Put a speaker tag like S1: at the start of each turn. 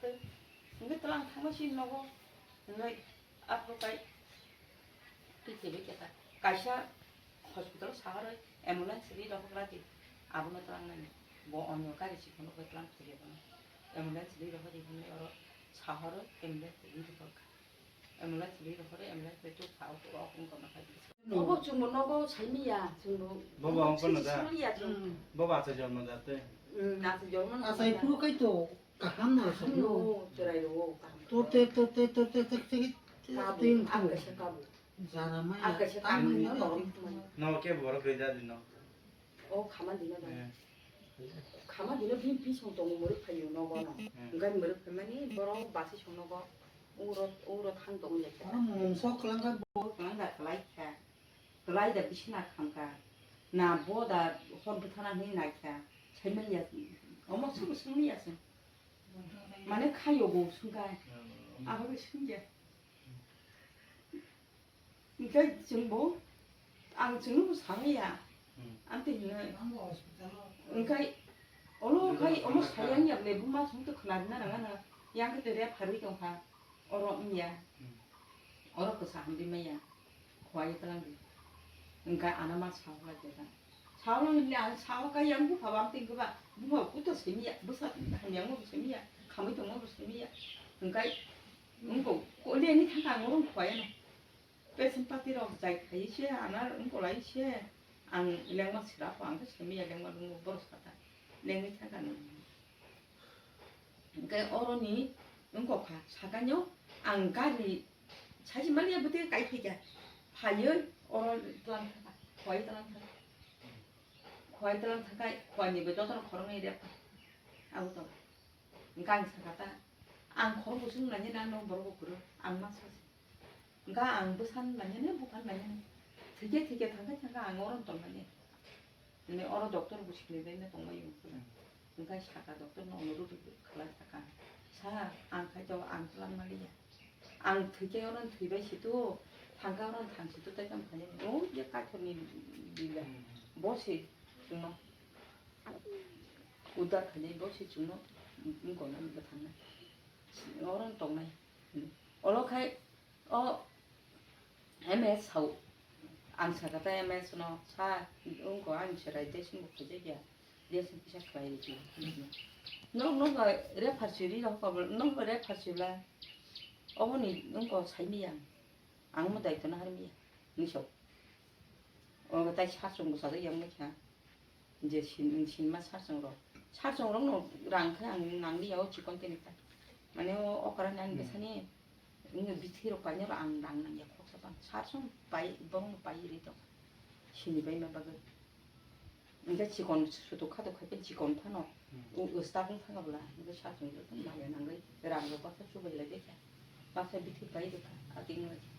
S1: 그 이게 또랑 타고시 놓고 너희 앞으로 가이 비티비겠다 가시아 hospital 사하를 앰뷸런스를 이러고 그러지 아무나 또랑 뭐 어느 가리지 보는 거 또랑 되게 보는 앰뷸런스를 이러고 지금 여러 사하를 앰뷸런스를 이러고 앰뷸런스를 이러고 앰뷸런스 쭉 사고 그런 거만 가지고
S2: 너거 중국 너거 삶이야 중국.
S3: Baba ang kono da.
S2: 술이야 중.
S3: Baba sa jama da te.
S2: 나도 열만.
S4: Asai puro kai to kaham sa yo.
S2: 너 저라이로.
S4: Tote ting
S2: 아까
S4: tu.
S2: 색깔.
S4: Zara mai.
S2: 아까 색깔
S4: Tam
S2: 너.
S3: No ke boro ke ja dino.
S2: 가만 되나 봐.
S3: Eh.
S2: 가만 되나 빈 성동 머리 파요 너거나. 그러니까 머리 파면이 뭐라고 맛이 좋는 거. 오로 당동 이제.
S4: Orang sok lang ka bo.
S1: 그런다 글라이카 글라이다 비시나 감가 나보다 혼부터 하니 나이카 재면이야 어머 수고 승리야서 만에 카요고 순간 아버지 신기해 그러니까 지금 뭐안 지금 상이야 안테 있는 그러니까 어느 가이 어머 사양이 없네 분만 정도 그날이나 나가나 양그들의 바로 경화 어려움이야 어렵고 사람들이야 과연 그런 그러니까 아나만 사오가 되다 사오는 일 안 사오가 양부 밥안 땡겨 봐 누가 부터 세미야 무슨 한 양부 세미야 가면 동무 세미야 그러니까 응고 꼴레니 타강으로 과연 빼선 빠티로 자이 가이시 하나 응고 라이시 안 랭마 시라고 안 세미야 랭마 응고 버스다 랭이 타가는 그러니까 어른이 응고 가 사가뇨 안 가리 사실 말이야 부터 까이피자 파열 오늘 tlantaka khoai tlantaka khoai tlantaka khoai ni beto tor khorong ni dia auto ngang sakata ang khorong busung nanya na no borgo kuro ang masas nga ang busan nanya ne bukan nanya 되게 당가차가 ang oron tor nanya ne oro doktor busik ni ne tong mayu nga shaka doktor no nuru khala taka sa ang khajo ang tlan maliya ang 되게 oron thibe시도 방가는 당시도 대장 반영 너무 예까지니 밀려 뭐시 주노 우다 그냥 뭐시 주노 이거는 뭐 당나 어른 동네 어럭하이 MS 하고 암사가다 MS는 사 응고 안처라 대신 못 되게 대신 피셔 봐야지 너가 레파시리라고 하면 너가 레파시라 어머니 응고 삶이야 아무도 있거나 하림이야. 니쇼. 그때 사성도 사도 영매야. 이제 신만 사성으로. 사성으로 랑 그냥 낭리야 직권 때니까. 만에 오카란 난 비산이 이거 밑으로 가냐로 안 낭낭이야. koksaban. 사성 바이 버는 바이리도. 신이 바이면 바그. 이제 직권 수도 카드 카페 직권 타노. 스타분 타가 몰라. 이거 사성도 좀 많이 난 거이. 랑거 봐서 주고 이래 되게. 봐서 밑에 바이도 아긴 거지.